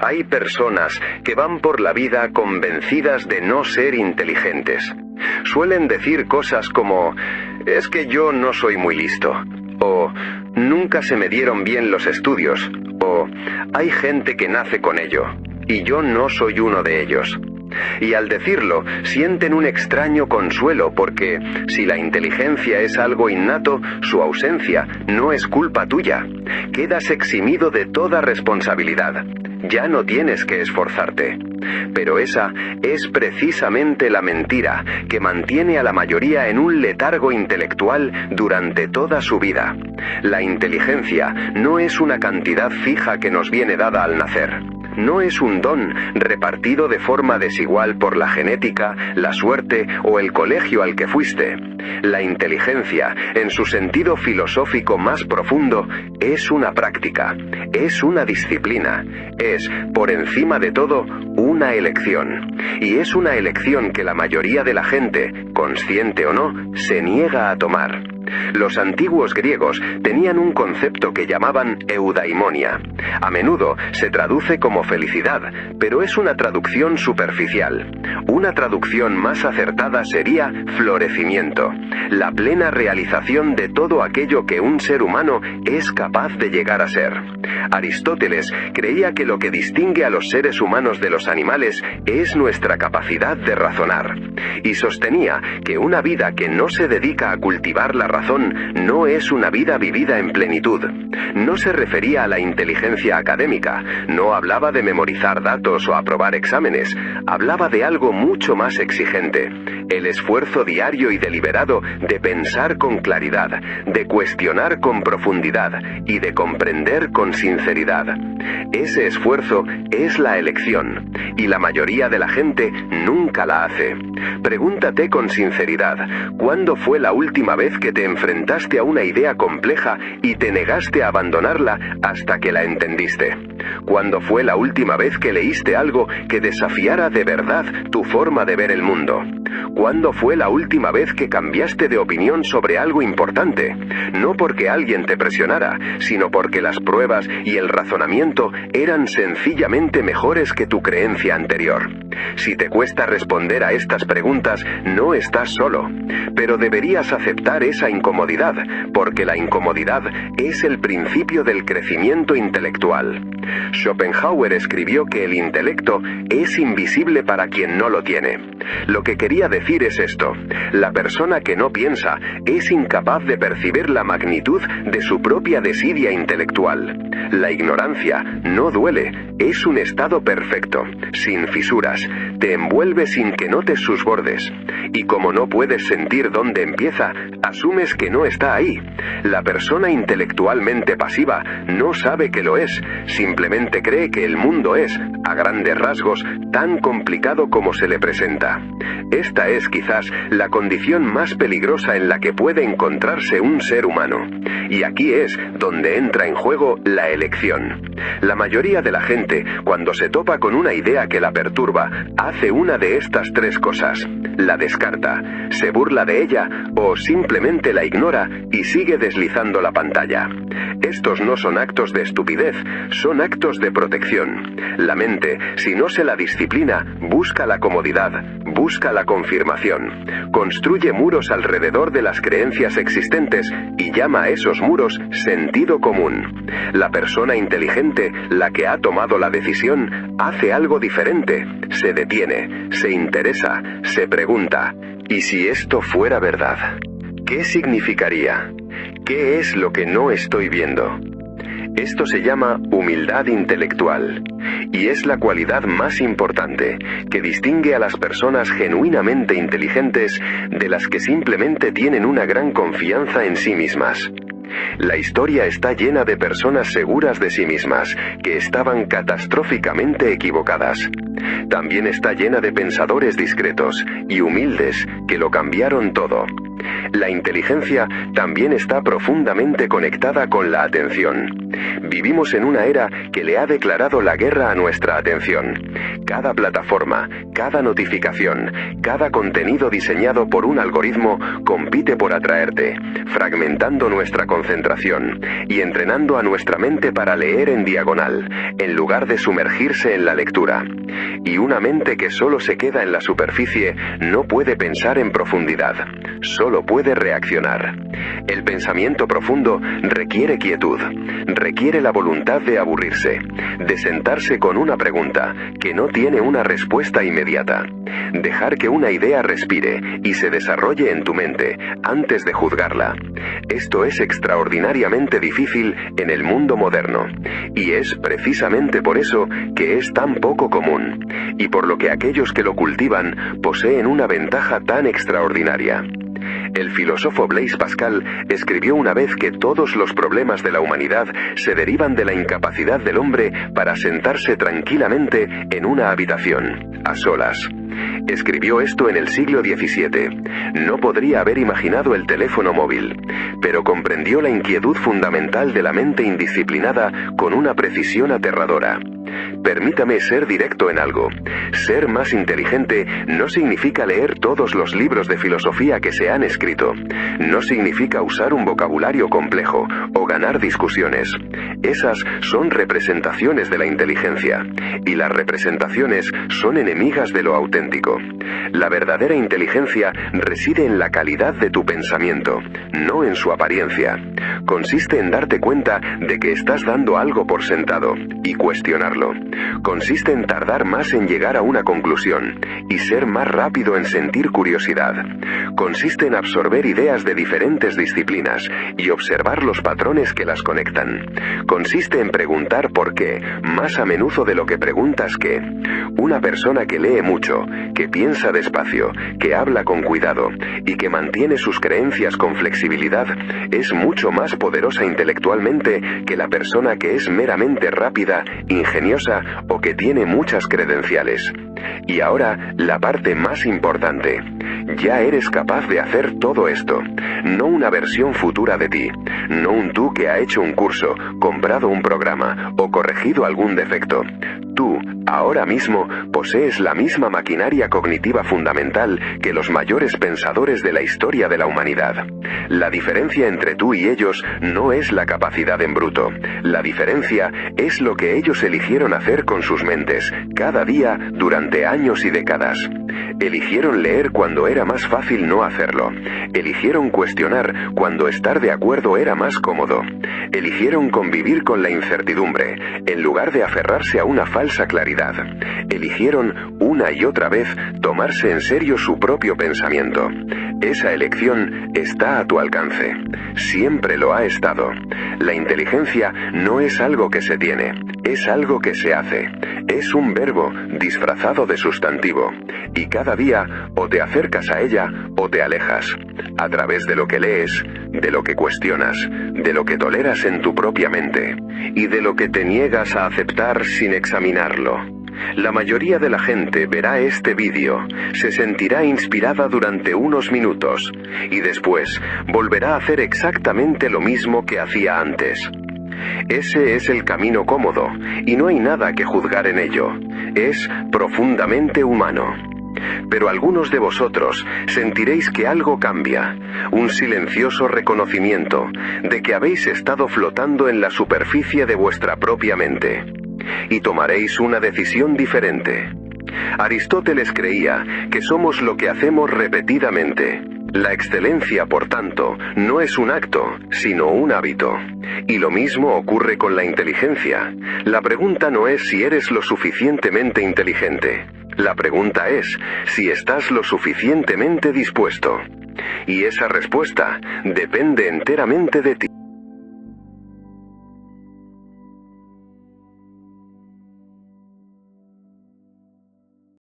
Hay personas que van por la vida convencidas de no ser inteligentes. Suelen decir cosas como, es que yo no soy muy listo, o nunca se me dieron bien los estudios, o hay gente que nace con ello, y yo no soy uno de ellos. Y al decirlo, sienten un extraño consuelo porque, si la inteligencia es algo innato, su ausencia no es culpa tuya. Quedas eximido de toda responsabilidad. Ya no tienes que esforzarte. Pero esa es precisamente la mentira que mantiene a la mayoría en un letargo intelectual durante toda su vida. La inteligencia no es una cantidad fija que nos viene dada al nacer. No es un don repartido de forma desigual por la genética, la suerte o el colegio al que fuiste. La inteligencia, en su sentido filosófico más profundo, es una práctica, es una disciplina, es, por encima de todo, una elección. Y es una elección que la mayoría de la gente, consciente o no, se niega a tomar. Los antiguos griegos tenían un concepto que llamaban eudaimonia. A menudo se traduce como felicidad, pero es una traducción superficial. Una traducción más acertada sería florecimiento, la plena realización de todo aquello que un ser humano es capaz de llegar a ser. Aristóteles creía que lo que distingue a los seres humanos de los animales es nuestra capacidad de razonar, y sostenía que una vida que no se dedica a cultivar la razón no es una vida vivida en plenitud. No se refería a la inteligencia académica, no hablaba de memorizar datos o aprobar exámenes, hablaba de algo mucho más exigente, el esfuerzo diario y deliberado de pensar con claridad, de cuestionar con profundidad y de comprender con sinceridad. Ese esfuerzo es la elección, y la mayoría de la gente nunca la hace. Pregúntate con sinceridad, ¿cuándo fue la última vez que te enfrentaste a una idea compleja y te negaste a abandonarla hasta que la entendiste? ¿Cuándo fue la última vez que leíste algo que desafiara de verdad tu forma de ver el mundo? ¿Cuándo fue la última vez que cambiaste de opinión sobre algo importante? No porque alguien te presionara, sino porque las pruebas y el razonamiento eran sencillamente mejores que tu creencia anterior. Si te cuesta responder a estas preguntas, no estás solo. Pero deberías aceptar esa incomodidad, porque la incomodidad es el principio del crecimiento intelectual. Schopenhauer escribió que el intelecto es invisible para quien no lo tiene. Lo que quería decir es esto: la persona que no piensa es incapaz de percibir la magnitud de su propia desidia intelectual. La ignorancia no duele, es un estado perfecto, sin fisuras, te envuelve sin que notes sus bordes. Y como no puedes sentir dónde empieza, asumes que no está ahí. La persona intelectualmente pasiva no sabe que lo es, simplemente cree que el mundo es, a grandes rasgos, tan complicado como se le presenta. Esta es quizás la condición más peligrosa en la que puede encontrarse un ser humano. Y aquí es donde entra en juego la elección. La mayoría de la gente, cuando se topa con una idea que la perturba, hace una de estas tres cosas: la descarta, se burla de ella o simplemente la ignora y sigue deslizando la pantalla. Estos no son actos de estupidez, son actos de protección. La mente, si no se la disciplina, busca la comodidad, busca la confirmación, construye muros alrededor de las creencias existentes y llama a esos muros sentido común. La persona inteligente, la que ha tomado la decisión, hace algo diferente, se detiene, se interesa, se pregunta: ¿y si esto fuera verdad? ¿Qué significaría? ¿Qué es lo que no estoy viendo? Esto se llama humildad intelectual, y es la cualidad más importante que distingue a las personas genuinamente inteligentes de las que simplemente tienen una gran confianza en sí mismas. La historia está llena de personas seguras de sí mismas, que estaban catastróficamente equivocadas. También está llena de pensadores discretos y humildes que lo cambiaron todo. La inteligencia también está profundamente conectada con la atención. Vivimos en una era que le ha declarado la guerra a nuestra atención. Cada plataforma, cada notificación, cada contenido diseñado por un algoritmo compite por atraerte, fragmentando nuestra concentración y entrenando a nuestra mente para leer en diagonal, en lugar de sumergirse en la lectura. Y una mente que solo se queda en la superficie no puede pensar en profundidad, solo puede reaccionar. El pensamiento profundo requiere quietud, requiere la voluntad de aburrirse, de sentarse con una pregunta que no tiene una respuesta inmediata, dejar que una idea respire y se desarrolle en tu mente antes de juzgarla. Esto es extraordinariamente difícil en el mundo moderno, y es precisamente por eso que es tan poco común, y por lo que aquellos que lo cultivan poseen una ventaja tan extraordinaria. El filósofo Blaise Pascal escribió una vez que todos los problemas de la humanidad se derivan de la incapacidad del hombre para sentarse tranquilamente en una habitación, a solas. Escribió esto en el siglo XVII. No podría haber imaginado el teléfono móvil, pero comprendió la inquietud fundamental de la mente indisciplinada con una precisión aterradora. Permítame ser directo en algo. Ser más inteligente no significa leer todos los libros de filosofía que se han escrito. No significa usar un vocabulario complejo o ganar discusiones. Esas son representaciones de la inteligencia, y las representaciones son enemigas de lo auténtico. La verdadera inteligencia reside en la calidad de tu pensamiento, no en su apariencia. Consiste en darte cuenta de que estás dando algo por sentado y cuestionarlo. Consiste en tardar más en llegar a una conclusión y ser más rápido en sentir curiosidad. Consiste en absorber ideas de diferentes disciplinas y observar los patrones que las conectan. Consiste en preguntar por qué, más a menudo de lo que preguntas qué. Una persona que lee mucho, que piensa despacio, que habla con cuidado y que mantiene sus creencias con flexibilidad es mucho más poderosa intelectualmente que la persona que es meramente rápida, ingeniosa o que tiene muchas credenciales. Y ahora, la parte más importante. Ya eres capaz de hacer todo esto. No una versión futura de ti. No un tú que ha hecho un curso, comprado un programa o corregido algún defecto. Tú, ahora mismo, posees la misma maquinaria cognitiva fundamental que los mayores pensadores de la historia de la humanidad. La diferencia entre tú y ellos no es la capacidad en bruto. La diferencia es lo que ellos eligieron hacer con sus mentes, cada día, durante años y décadas. Eligieron leer cuando era más fácil no hacerlo. Eligieron cuestionar cuando estar de acuerdo era más cómodo. Eligieron convivir con la incertidumbre, en lugar de aferrarse a una falsa claridad. Eligieron una y otra vez tomarse en serio su propio pensamiento. Esa elección está a tu alcance. Siempre lo ha estado. La inteligencia no es algo que se tiene, es algo que se hace. Es un verbo disfrazado de sustantivo, y cada día o te acercas a ella o te alejas, a través de lo que lees, de lo que cuestionas, de lo que toleras en tu propia mente, y de lo que te niegas a aceptar sin examinarlo. La mayoría de la gente verá este vídeo, se sentirá inspirada durante unos minutos, y después volverá a hacer exactamente lo mismo que hacía antes. Ese es el camino cómodo, y no hay nada que juzgar en ello. Es profundamente humano. Pero algunos de vosotros sentiréis que algo cambia, un silencioso reconocimiento de que habéis estado flotando en la superficie de vuestra propia mente, y tomaréis una decisión diferente. Aristóteles creía que somos lo que hacemos repetidamente. La excelencia, por tanto, no es un acto, sino un hábito. Y lo mismo ocurre con la inteligencia. La pregunta no es si eres lo suficientemente inteligente. La pregunta es si estás lo suficientemente dispuesto. Y esa respuesta depende enteramente de ti.